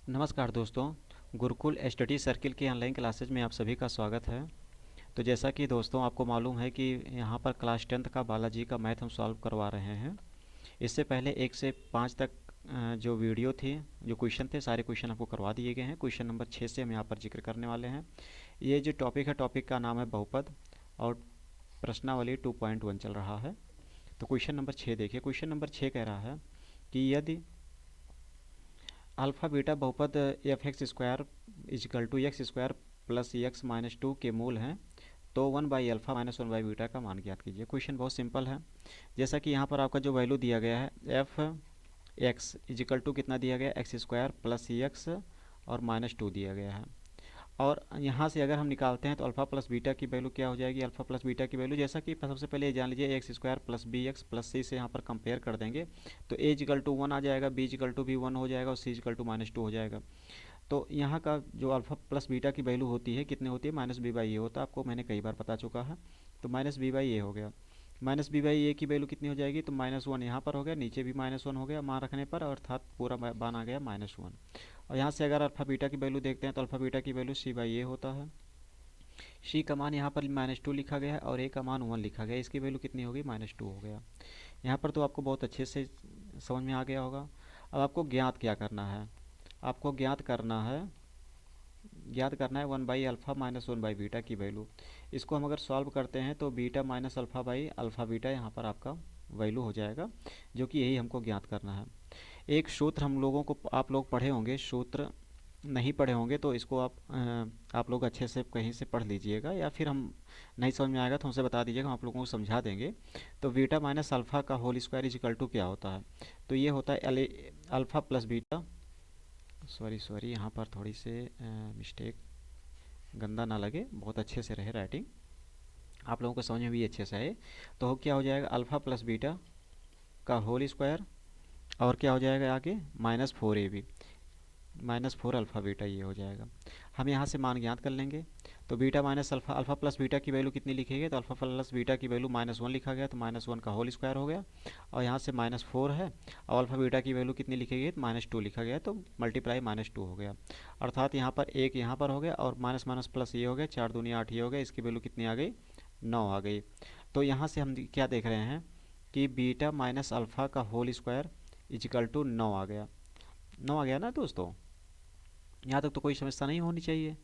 नमस्कार दोस्तों। Gurukul study circle की ऑनलाइन क्लासेज में आप सभी का स्वागत है। तो जैसा कि दोस्तों आपको मालूम है कि यहाँ पर क्लास 10th का बालाजी का मैथ हम सॉल्व करवा रहे हैं। इससे पहले 1 से 5 तक जो वीडियो थी, जो क्वेश्चन थे, सारे क्वेश्चन आपको करवा दिए गए हैं। क्वेश्चन नंबर 6 से हम यहाँ पर जिक्र करने वाले हैं। ये जो टॉपिक है, टॉपिक का नाम है बहुपद और प्रश्नावली 2.1 चल रहा है। तो क्वेश्चन नंबर 6 देखिए। क्वेश्चन नंबर 6 कह रहा है कि यदि अल्फ़ा बीटा बहुपद f x square is equal to x square plus x minus two के मूल हैं तो 1/अल्फ़ा माइनस 1/बीटा का मान ज्ञात कीजिए। क्वेश्चन बहुत सिंपल है। जैसा कि यहाँ पर आपका जो वैल्यू दिया गया है एफ एक्स इजिकल टू कितना दिया गया है, एक्स स्क्वायर प्लस एक्स और माइनस टू दिया गया है। और यहाँ से अगर हम निकालते हैं तो अल्फ़ा प्लस बीटा की वैल्यू क्या हो जाएगी, अल्फ़ा प्लस बीटा की वैल्यू जैसा कि सबसे पहले ये जान लीजिए, x square plus b x plus c से यहाँ पर कंपेयर कर देंगे तो ए इक्वल टू 1 आ जाएगा, बी इक्वल टू भी 1 हो जाएगा और सी इक्वल टू माइनस 2 हो जाएगा। तो यहाँ का जो अल्फ़ा प्लस बीटा की वैल्यू होती है कितनी होती है, माइनस बी बाई ए होता है। आपको मैंने कई बार बता चुका है। तो माइनस बी बाई ए हो गया। माइनस बी बाई ए की वैल्यू कितनी हो जाएगी, तो -1 यहाँ पर हो गया, नीचे भी -1 हो गया मान रखने पर, अर्थात पूरा मान आ गया -1। और यहाँ से अगर अल्फ़ा बीटा की वैल्यू देखते हैं तो अल्फ़ा बीटा की वैल्यू सी बाई ए होता है। सी का मान यहाँ पर -2 लिखा गया है और ए का मान 1 लिखा गया है। इसकी वैल्यू कितनी होगी, -2 हो गया। यहाँ पर तो आपको बहुत अच्छे से समझ में आ गया होगा। अब आपको ज्ञात क्या करना है, आपको ज्ञात करना है 1/अल्फ़ा माइनस 1/बीटा की वैल्यू। इसको हम अगर सॉल्व करते हैं तो beta minus alpha by alpha beta यहाँ पर आपका वैल्यू हो जाएगा, जो कि यही हमको ज्ञात करना है। एक सूत्र हम लोगों को, आप लोग पढ़े होंगे, सूत्र नहीं पढ़े होंगे तो इसको आप लोग अच्छे से कहीं से पढ़ लीजिएगा, या फिर हम नहीं समझ में आएगा तो हमसे बता दीजिएगा, हम आप लोगों को समझा देंगे। तो बीटा माइनस अल्फ़ा का whole square is equal to क्या होता है, तो ये होता है अल्फ़ा प्लस बीटा, सॉरी यहाँ पर थोड़ी से मिस्टेक, गंदा ना लगे, बहुत अच्छे से रहे राइटिंग, आप लोगों को समझ में भी अच्छे से आए। तो क्या हो जाएगा, अल्फ़ा प्लस बीटा का होल स्क्वायर और क्या हो जाएगा आगे, -4ab -4 अल्फ़ा बीटा, ये हो जाएगा। हम यहाँ से मान ज्ञात कर लेंगे। तो beta minus alpha, alpha plus beta की वैल्यू कितनी लिखेंगे, तो अल्फ़ा प्लस बीटा की वैल्यू -1 लिखा गया, तो -1 का होल स्क्वायर हो गया। और यहाँ से -4 है और अल्फ़ा बीटा की वैल्यू कितनी लिखेगी, तो -2 लिखा गया, तो मल्टीप्लाई -2 हो गया। अर्थात यहाँ पर एक यहाँ पर हो गया और माइनस माइनस प्लस ये हो गया, 4 दूनी 8 ये हो गया। इसकी वैल्यू कितनी आ गई, 9 आ गई। तो यहाँ से हम क्या देख रहे हैं कि बीटा माइनस अल्फ़ा का होल स्क्वायर इजिकल टू 9 आ गया। 9 आ गया ना दोस्तों, यहाँ तक तो कोई समस्या नहीं होनी चाहिए।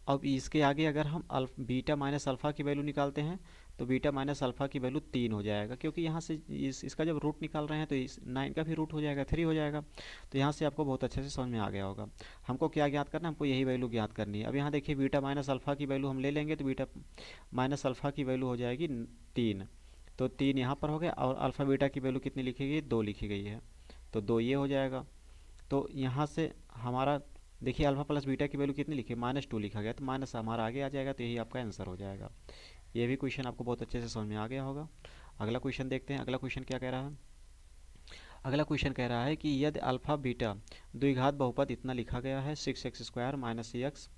अब इसके आगे अगर हम बीटा माइनस अल्फ़ा की वैल्यू निकालते हैं तो बीटा माइनस अल्फ़ा की वैल्यू 3 हो जाएगा, क्योंकि यहाँ से इसका जब रूट निकाल रहे हैं तो इस 9 का भी रूट हो जाएगा, 3 हो जाएगा। तो यहाँ से आपको बहुत अच्छे से समझ में आ गया होगा। हमको क्या ज्ञात करना है, हमको यही वैल्यू ज्ञात करनी है। अब यहाँ देखिए बीटा माइनस अल्फ़ा की वैल्यू हम ले लेंगे तो बीटा माइनस अल्फ़ा की वैल्यू हो जाएगी 3। तो 3 यहाँ पर हो गया और अल्फ़ा बीटा की वैल्यू कितनी लिखी गई, 2 लिखी गई है, तो 2 ये हो जाएगा। तो यहाँ से हमारा देखिए अल्फ़ा प्लस बीटा की वैल्यू कितनी लिखी, -2 लिखा गया, तो माइनस हमारा आगे आ जाएगा, तो यही आपका आंसर हो जाएगा। ये भी क्वेश्चन आपको बहुत अच्छे से समझ में आ गया होगा। अगला क्वेश्चन देखते हैं। अगला क्वेश्चन क्या कह रहा है, अगला क्वेश्चन कह रहा है कि यदि अल्फ़ा बीटा द्विघात बहुपद इतना लिखा गया है, 6x square minus x,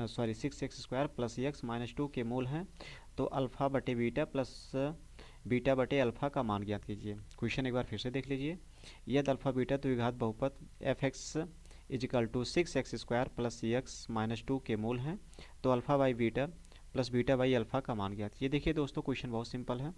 sorry 6x square plus x minus 2 के मूल हैं, तो अल्फ़ा बटे बीटा प्लस बीटा बटे अल्फ़ा का मान ज्ञात कीजिए। क्वेश्चन एक बार फिर से देख लीजिए। यदि अल्फ़ा बीटा द्विघात बहुपद f x is equal to 6x square plus x minus 2 के मूल हैं, तो alpha by beta plus beta by alpha का मान ज्ञात। ये देखिए दोस्तों, क्वेश्चन बहुत सिंपल है।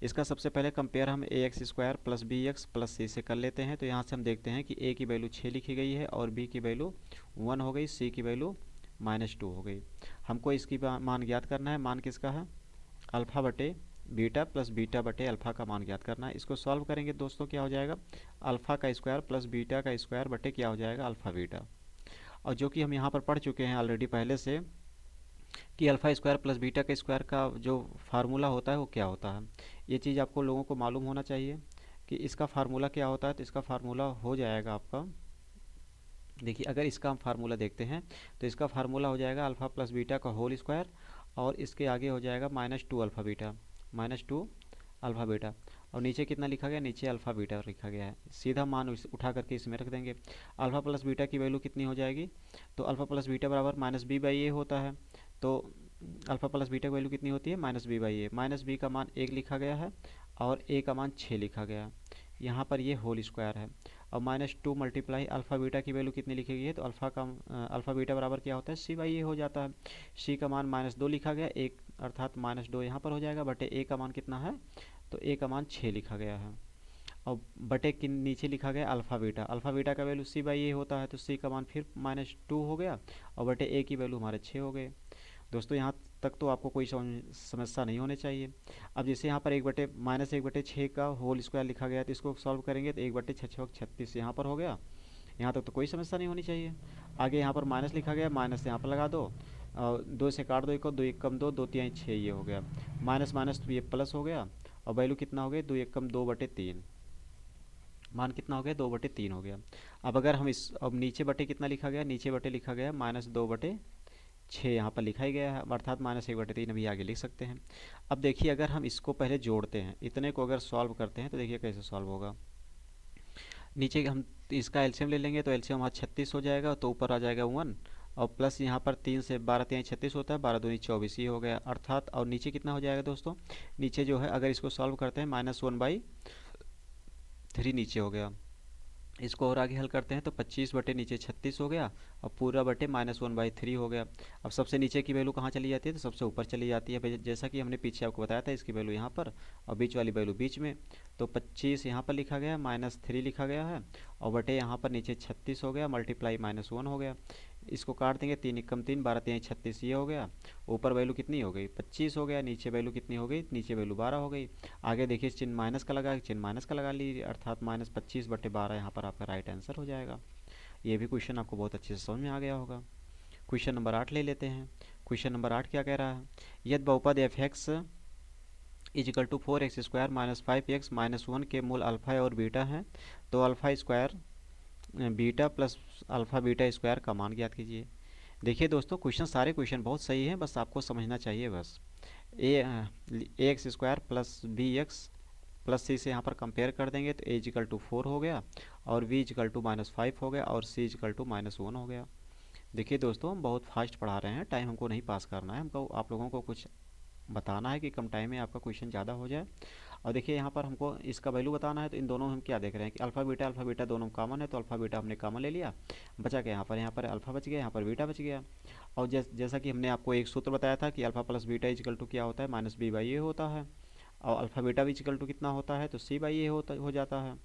इसका सबसे पहले कंपेयर हम a x square plus b x plus c से कर लेते हैं। तो यहाँ से हम देखते हैं कि ए की वैल्यू 6 लिखी गई है और बी की वैल्यू 1 हो गई, सी की वैल्यू -2 हो गई। हमको इसकी मान ज्ञात करना है। मान किसका है, अल्फ़ा बटे बीटा प्लस बीटा बटे अल्फ़ा का मान ज्ञात करना है। इसको सॉल्व करेंगे दोस्तों, क्या हो जाएगा, अल्फ़ा का स्क्वायर प्लस बीटा का स्क्वायर बटे क्या हो जाएगा, अल्फ़ा बीटा। और जो कि हम यहाँ पर पढ़ चुके हैं ऑलरेडी पहले से कि अल्फ़ा स्क्वायर प्लस बीटा के स्क्वायर का जो फार्मूला होता है वो क्या होता है, ये चीज़ आपको लोगों को मालूम होना चाहिए कि इसका फार्मूला क्या होता है। तो इसका फार्मूला हो जाएगा आपका, देखिए अगर इसका हम फार्मूला देखते हैं तो इसका फार्मूला हो जाएगा अल्फ़ा प्लस बीटा का होल स्क्वायर और इसके आगे हो जाएगा -2 अल्फ़ा बीटा, -2 अल्फ़ा बीटा, और नीचे कितना लिखा गया, नीचे अल्फ़ा बीटा लिखा गया है। सीधा मान उठा करके इसमें रख देंगे। अल्फ़ा प्लस बीटा की वैल्यू कितनी हो जाएगी, तो अल्फ़ा प्लस बीटा बराबर -b/a होता है। तो अल्फ़ा प्लस बीटा की वैल्यू कितनी होती है, -b/a। -b का मान 1 लिखा गया है और a का मान 6 लिखा गया है। यहाँ पर ये होल स्क्वायर है। और -2 मल्टीप्लाई अल्फ़ा बीटा की वैल्यू कितनी लिखी गई है, तो अल्फ़ा बीटा बराबर क्या होता है, सी बाई ए हो जाता है। सी का मान -2 लिखा गया, एक अर्थात -2 यहाँ पर हो जाएगा, बटे ए का मान कितना है, तो ए का मान 6 लिखा गया है। और बटे के नीचे लिखा गया अल्फ़ा बीटा का वैल्यू सी बाई ए होता है, तो सी का मान फिर -2 हो गया, और बटे ए की वैल्यू हमारे 6 हो गए। दोस्तों यहाँ तक तो आपको कोई समस्या नहीं होनी चाहिए। अब जैसे यहाँ पर -1/6 का होल स्क्वायर लिखा गया, तो इसको सॉल्व करेंगे तो 1/6 यहाँ पर हो गया। यहाँ तक तो कोई समस्या नहीं होनी चाहिए। आगे यहाँ पर माइनस लिखा गया, माइनस यहाँ पर लगा दो, और 2 से काट दो, एक को 2 एक कम 2, 2 3 6, ये हो गया। माइनस माइनस तो ये प्लस हो गया, और वैल्यू कितना हो गया, 2 एक कम 2/3, मान कितना हो गया, 2/3 हो गया। अब अगर हम अब नीचे बटे कितना लिखा गया, नीचे बटे लिखा गया -2/6, यहाँ पर लिखा ही गया है, अर्थात -1/3 अभी आगे लिख सकते हैं। अब देखिए अगर हम इसको पहले जोड़ते हैं, इतने को अगर सॉल्व करते हैं तो देखिए कैसे सॉल्व होगा। नीचे हम इसका एलसीएम ले लेंगे, तो एलसीएम हमारा 36 हो जाएगा, तो ऊपर आ जाएगा 1, और प्लस यहाँ पर 3 से 12 3 36 होता है, 12 दूनी 24 ही हो गया अर्थात। और नीचे कितना हो जाएगा दोस्तों, नीचे जो है अगर इसको सॉल्व करते हैं -1/3 नीचे हो गया। इसको और आगे हल करते हैं तो 25 बटे नीचे 36 हो गया, और पूरा बटे -1/3 हो गया। अब सबसे नीचे की वैल्यू कहाँ चली जाती है, तो सबसे ऊपर चली जाती है, जैसा कि हमने पीछे आपको बताया था, इसकी वैल्यू यहाँ पर और बीच वाली वैल्यू बीच में। तो 25 यहाँ पर लिखा गया, -3 लिखा गया है, और बटे यहाँ पर नीचे 36 हो गया, मल्टीप्लाई -1 हो गया। इसको काट देंगे, 3 एकम 3, 12 3 36, ये हो गया। ऊपर वैल्यू कितनी हो गई, 25 हो गया, नीचे वैल्यू कितनी हो गई, नीचे वैल्यू 12 हो गई। आगे देखिए चिन्ह माइनस का लगा, चिन्ह माइनस का लगा लीजिए, अर्थात -25/12 यहाँ पर आपका राइट आंसर हो जाएगा। ये भी क्वेश्चन आपको बहुत अच्छे से समझ में आ गया होगा। क्वेश्चन नंबर 8 ले लेते हैं। क्वेश्चन नंबर 8 क्या कह रहा है, यदि बहुपद एफ एक्स = 4x² - 5x - 1 के मूल अल्फ़ा और बीटा हैं, तो alpha square beta plus alpha beta square का मान ज्ञात कीजिए। देखिए दोस्तों सारे क्वेश्चन बहुत सही हैं, बस आपको समझना चाहिए। बस ax² plus bx plus c से यहाँ पर कंपेयर कर देंगे, तो a = 4 हो गया, और v = -5 हो गया, और c = -1 हो गया। देखिए दोस्तों हम बहुत फास्ट पढ़ा रहे हैं, टाइम हमको नहीं पास करना है, हमको आप लोगों को कुछ बताना है कि कम टाइम में आपका क्वेश्चन ज़्यादा हो जाए। और देखिए यहाँ पर हमको इसका वैल्यू बताना है, तो इन दोनों में हम क्या देख रहे हैं कि अल्फ़ा बीटा दोनों कॉमन है, तो अल्फ़ा बीटा हमने कॉमन ले लिया, बचा के यहाँ पर अल्फ़ा बच गया, यहाँ पर बीटा बच गया। और जैसा कि हमने आपको एक सूत्र बताया था कि अल्फ़ा प्लस बीटा = क्या होता है, -b/a होता है, और अल्फ़ा बीटा भी = कितना होता है, तो c/a हो जाता है।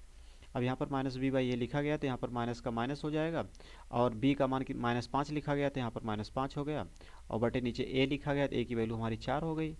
अब यहाँ पर -b/a लिखा गया, तो यहाँ पर माइनस का माइनस हो जाएगा, और b का मान -5 लिखा गया, तो यहाँ पर -5 हो गया, और बटे नीचे a लिखा गया, तो a की वैल्यू हमारी 4 हो गई।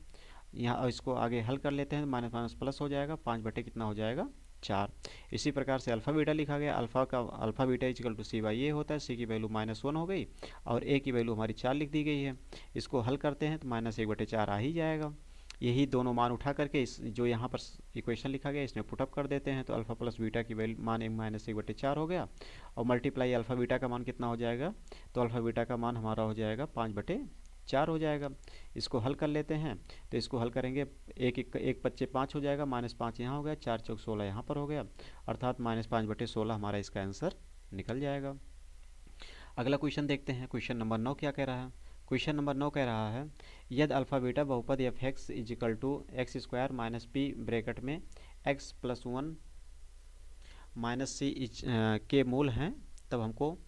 यहाँ इसको आगे हल कर लेते हैं, माइनस माइनस प्लस हो जाएगा, 5 बटे कितना हो जाएगा, 4। इसी प्रकार से अल्फ़ा बीटा लिखा गया, अल्फ़ा बीटा = c/a होता है, c की वैल्यू -1 हो गई, और a की वैल्यू हमारी 4 लिख दी गई है। इसको हल करते हैं तो -1/4 आ ही जाएगा। यही दोनों मान उठा करके इस जो यहाँ पर इक्वेशन लिखा गया इसमें पुटअप कर देते हैं, तो अल्फ़ा प्लस बीटा की वैल्यू मान -1/4 हो गया, और मल्टीप्लाई अल्फ़ा बीटा का मान कितना हो जाएगा, तो अल्फ़ा बीटा का मान हमारा हो जाएगा 5/4 हो जाएगा। इसको हल कर लेते हैं, तो इसको हल करेंगे, एक 5 हो जाएगा, -5 यहाँ हो गया, 4 चौक 16 यहाँ पर हो गया, अर्थात -5/16 हमारा इसका आंसर निकल जाएगा। अगला क्वेश्चन देखते हैं। क्वेश्चन नंबर 9 क्या कह रहा है, क्वेश्चन नंबर 9 कह रहा है, यदि अल्फ़ा बीटा बहुपद f x = x² - p bracket में x + 1 - c के मूल हैं, तब हमको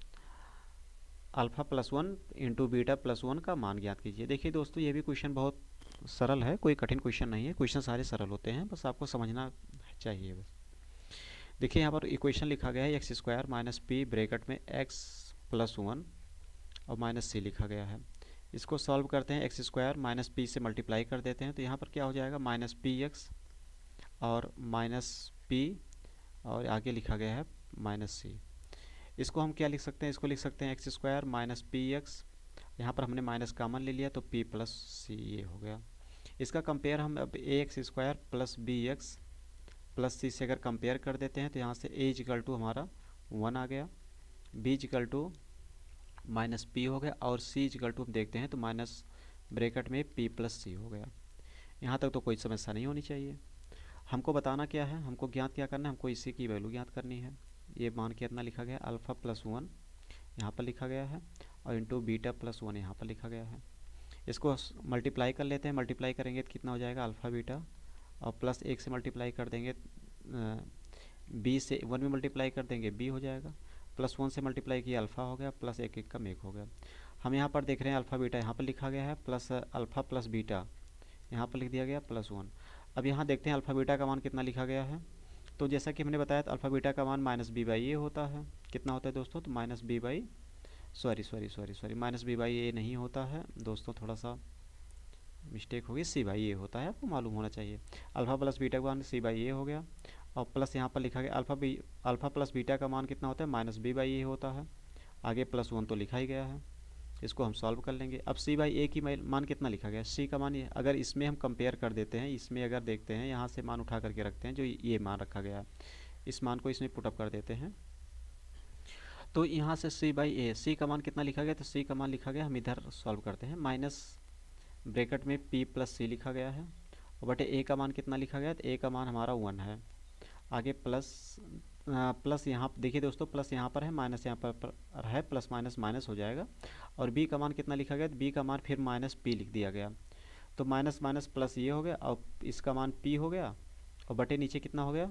अल्फ़ा + 1 × बीटा + 1 का मान ज्ञात कीजिए। देखिए दोस्तों ये भी क्वेश्चन बहुत सरल है, कोई कठिन क्वेश्चन नहीं है, क्वेश्चन सारे सरल होते हैं, बस आपको समझना चाहिए बस। देखिए यहाँ पर इक्वेशन लिखा गया है x² - p ब्रैकेट में x + 1 और -c लिखा गया है। इसको सॉल्व करते हैं, x² - p से मल्टीप्लाई कर देते हैं, तो यहाँ पर क्या हो जाएगा, -px और -p, और आगे लिखा गया है -c। इसको हम क्या लिख सकते हैं, इसको लिख सकते हैं x² - px, यहाँ पर हमने माइनस कॉमन ले लिया, तो p + c ये हो गया। इसका कंपेयर हम अब ax² + bx + c से अगर कंपेयर कर देते हैं, तो यहाँ से a = हमारा 1 आ गया, b = -p हो गया, और c = हम देखते हैं तो माइनस ब्रैकेट में p + c हो गया। यहाँ तक तो कोई समस्या नहीं होनी चाहिए। हमको बताना क्या है, हमको ज्ञात क्या करना है, हमको इसी की वैल्यू ज्ञात करनी है। ये मान कितना लिखा गया, अल्फ़ा + 1 यहाँ पर लिखा गया है, और इंटू बीटा + 1 यहाँ पर लिखा गया है। इसको मल्टीप्लाई कर लेते हैं, मल्टीप्लाई करेंगे तो कितना हो जाएगा, अल्फ़ा बीटा, और +1 से मल्टीप्लाई कर देंगे बी से 1 में मल्टीप्लाई कर देंगे बी हो जाएगा, +1 से मल्टीप्लाई किया अल्फ़ा हो गया, प्लस एक एक का मेक हो गया। हम यहाँ पर देख रहे हैं अल्फ़ा बीटा यहाँ पर लिखा गया है, प्लस अल्फ़ा प्लस बीटा यहाँ पर लिख दिया गया +1। अब यहाँ देखते हैं अल्फ़ा बीटा का मान कितना लिखा गया है। तो जैसा कि हमने बताया अल्फ़ा बीटा का मान -b/a होता है। कितना होता है दोस्तों? तो -b/a नहीं होता है दोस्तों, थोड़ा सा मिस्टेक होगी, c/a होता है, आपको मालूम होना चाहिए। अल्फ़ा प्लस बीटा का मान c/a हो गया, और प्लस यहाँ पर लिखा गया अल्फ़ा प्लस बीटा का मान कितना होता है? -b/a होता है। आगे +1 तो लिखा ही गया है, इसको हम सॉल्व कर लेंगे। अब c/a की मान कितना लिखा गया? c का मान ये, अगर इसमें हम कंपेयर कर देते हैं, इसमें अगर देखते हैं, यहाँ से मान उठा करके रखते हैं, जो ये मान रखा गया है, इस मान को इसमें पुटअप कर देते हैं, तो यहाँ से c का मान कितना लिखा गया? तो c का मान लिखा गया, हम इधर सॉल्व करते हैं, माइनस ब्रैकेट में p + c लिखा गया है, और बटे a का मान कितना लिखा गया? तो a का मान हमारा 1 है। आगे प्लस यहाँ देखिए दोस्तों, प्लस यहाँ पर है, माइनस यहाँ पर है, प्लस माइनस माइनस हो जाएगा। और b का मान कितना लिखा गया? तो b का मान फिर -p लिख दिया गया, तो माइनस माइनस प्लस ये हो गया, और इसका मान p हो गया, और बटे नीचे कितना हो गया?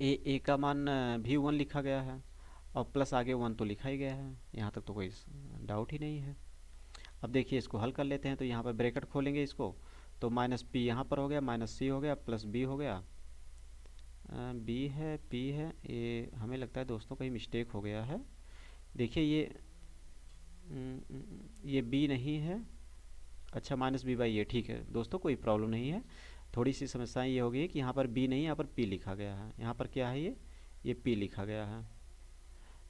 a का मान भी 1 लिखा गया है, और प्लस आगे 1 तो लिखा ही गया है, यहाँ तक तो कोई डाउट ही नहीं है। अब देखिए इसको हल कर लेते हैं, तो यहाँ पर ब्रैकेट खोलेंगे इसको, तो -p यहाँ पर हो गया, -c हो गया, प्लस b हो गया, b है p है, ये हमें लगता है दोस्तों कहीं मिस्टेक हो गया है। देखिए ये b नहीं है, अच्छा -b/a, ठीक है दोस्तों, कोई प्रॉब्लम नहीं है। थोड़ी सी समस्या ये हो गई कि यहाँ पर b नहीं, यहाँ पर p लिखा गया है, यहाँ पर क्या है ये p लिखा गया है।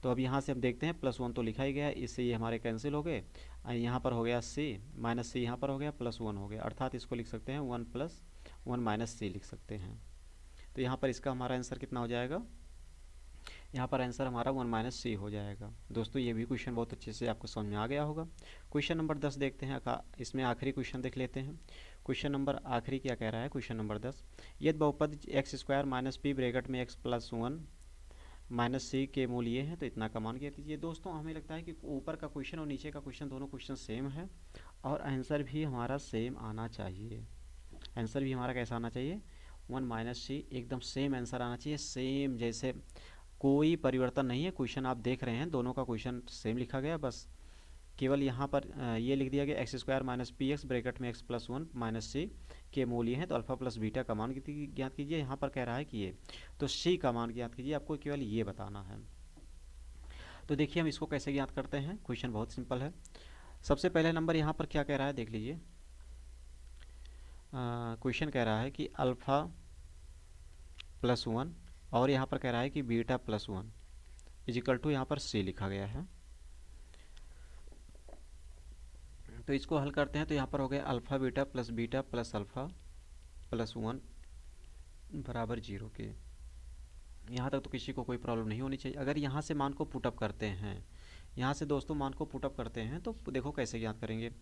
तो अब यहाँ से हम देखते हैं, +1 तो लिखा ही गया है, इससे ये हमारे कैंसिल हो गए। यहाँ पर हो गया c, -c यहाँ पर हो गया, +1 हो गया, अर्थात इसको लिख सकते हैं 1 + 1 - c लिख सकते हैं। तो यहाँ पर इसका हमारा आंसर कितना हो जाएगा? यहाँ पर आंसर हमारा 1 - c हो जाएगा। दोस्तों ये भी क्वेश्चन बहुत अच्छे से आपको समझ में आ गया होगा। क्वेश्चन नंबर 10 देखते हैं, इसमें आखिरी क्वेश्चन देख लेते हैं। क्वेश्चन नंबर आखिरी क्या कह रहा है? क्वेश्चन नंबर 10, यदि बहुपद x² - p ब्रैकेट में x + 1 - c के मूल ये हैं, तो इतना का मान ज्ञात कीजिए। दोस्तों हमें लगता है कि ऊपर का क्वेश्चन और नीचे का क्वेश्चन दोनों क्वेश्चन सेम है, और आंसर भी हमारा सेम आना चाहिए। आंसर भी हमारा कैसा आना चाहिए? 1 - c, एकदम सेम आंसर आना चाहिए, सेम, जैसे कोई परिवर्तन नहीं है। क्वेश्चन आप देख रहे हैं, दोनों का क्वेश्चन सेम लिखा गया, बस केवल यहाँ पर ये लिख दिया गया x² - px ब्रैकेट में x + 1 - c के मूल ये हैं, तो अल्फ़ा प्लस बीटा का मान ज्ञात कीजिए। यहाँ पर कह रहा है कि ये, तो c का मान ज्ञात कीजिए, आपको केवल ये बताना है। तो देखिए हम इसको कैसे ज्ञात करते हैं, क्वेश्चन बहुत सिंपल है। सबसे पहले नंबर यहाँ पर क्या कह रहा है देख लीजिए। क्वेश्चन कह रहा है कि अल्फ़ा + 1, और यहाँ पर कह रहा है कि बीटा + 1 = यहाँ पर c लिखा गया है। तो इसको हल करते हैं, तो यहाँ पर हो गया अल्फ़ा बीटा प्लस अल्फ़ा + 1 बराबर 0 के। यहाँ तक तो किसी को कोई प्रॉब्लम नहीं होनी चाहिए। अगर यहाँ से मान को पुटअप करते हैं, यहाँ से दोस्तों मान को पुटअप करते हैं, तो देखो कैसे ज्ञात करेंगे।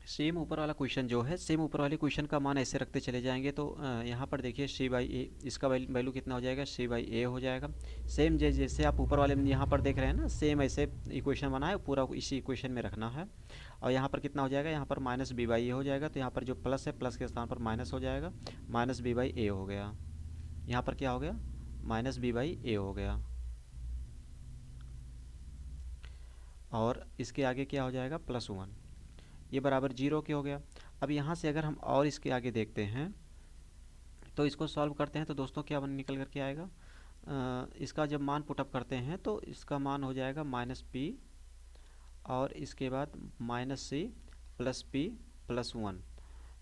सेम ऊपर वाला क्वेश्चन जो है, सेम ऊपर वाले क्वेश्चन का मान ऐसे रखते चले जाएंगे, तो यहाँ पर देखिए c/a, इसका वैल्यू कितना हो जाएगा? c/a हो जाएगा। सेम जैसे आप ऊपर वाले में यहाँ पर देख रहे हैं ना, सेम ऐसे इक्वेशन बना है, पूरा इसी इक्वेशन में रखना है। और यहाँ पर कितना हो जाएगा? यहाँ पर -b/a हो जाएगा, तो यहाँ पर जो प्लस है, प्लस के स्थान पर माइनस हो जाएगा, -b/a हो गया। यहाँ पर क्या हो गया? -b/a हो गया, और इसके आगे क्या हो जाएगा? +1, ये बराबर 0 के हो गया। अब यहाँ से अगर हम और इसके आगे देखते हैं, तो इसको सॉल्व करते हैं, तो दोस्तों क्या निकल कर के आएगा? इसका जब मान पुटअप करते हैं, तो इसका मान हो जाएगा -p, और इसके बाद -c + p + 1,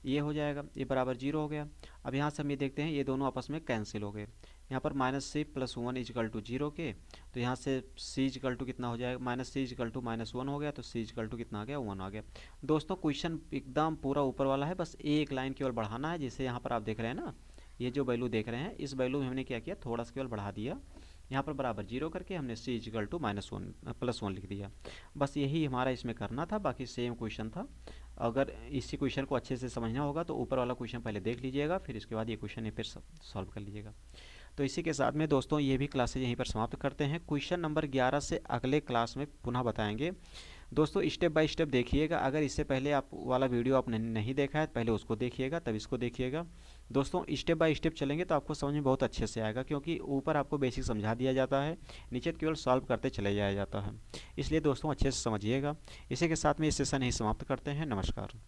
ये हो जाएगा, ये बराबर 0 हो गया। अब यहाँ से हम ये देखते हैं, ये दोनों आपस में कैंसिल हो गए। यहाँ पर -c + 1 = 0 के, तो यहाँ से c = कितना हो जाएगा? -c = -1 हो गया, तो c = कितना आ गया? 1 आ गया। दोस्तों क्वेश्चन एकदम पूरा ऊपर वाला है, बस एक लाइन केवल बढ़ाना है। जैसे यहाँ पर आप देख रहे हैं ना, ये जो वैल्यू देख रहे हैं, इस वैल्यू में हमने क्या किया? थोड़ा सा केवल बढ़ा दिया, यहाँ पर बराबर 0 करके हमने c = -1 + 1 लिख दिया। बस यही हमारा इसमें करना था, बाकी सेम क्वेश्चन था। अगर इसी क्वेश्चन को अच्छे से समझना होगा, तो ऊपर वाला क्वेश्चन पहले देख लीजिएगा, फिर इसके बाद ये क्वेश्चन फिर सॉल्व कर लीजिएगा। तो इसी के साथ में दोस्तों ये भी क्लासेज यहीं पर समाप्त करते हैं। क्वेश्चन नंबर 11 से अगले क्लास में पुनः बताएंगे। दोस्तों स्टेप बाय स्टेप देखिएगा। अगर इससे पहले आप वाला वीडियो आपने नहीं देखा है, पहले उसको देखिएगा, तब इसको देखिएगा। दोस्तों स्टेप बाय स्टेप चलेंगे तो आपको समझ में बहुत अच्छे से आएगा, क्योंकि ऊपर आपको बेसिक समझा दिया जाता है, नीचे केवल सॉल्व करते चले जाया जाता है। इसलिए दोस्तों अच्छे से समझिएगा। इसी के साथ में इस सेशन ही समाप्त करते हैं। नमस्कार।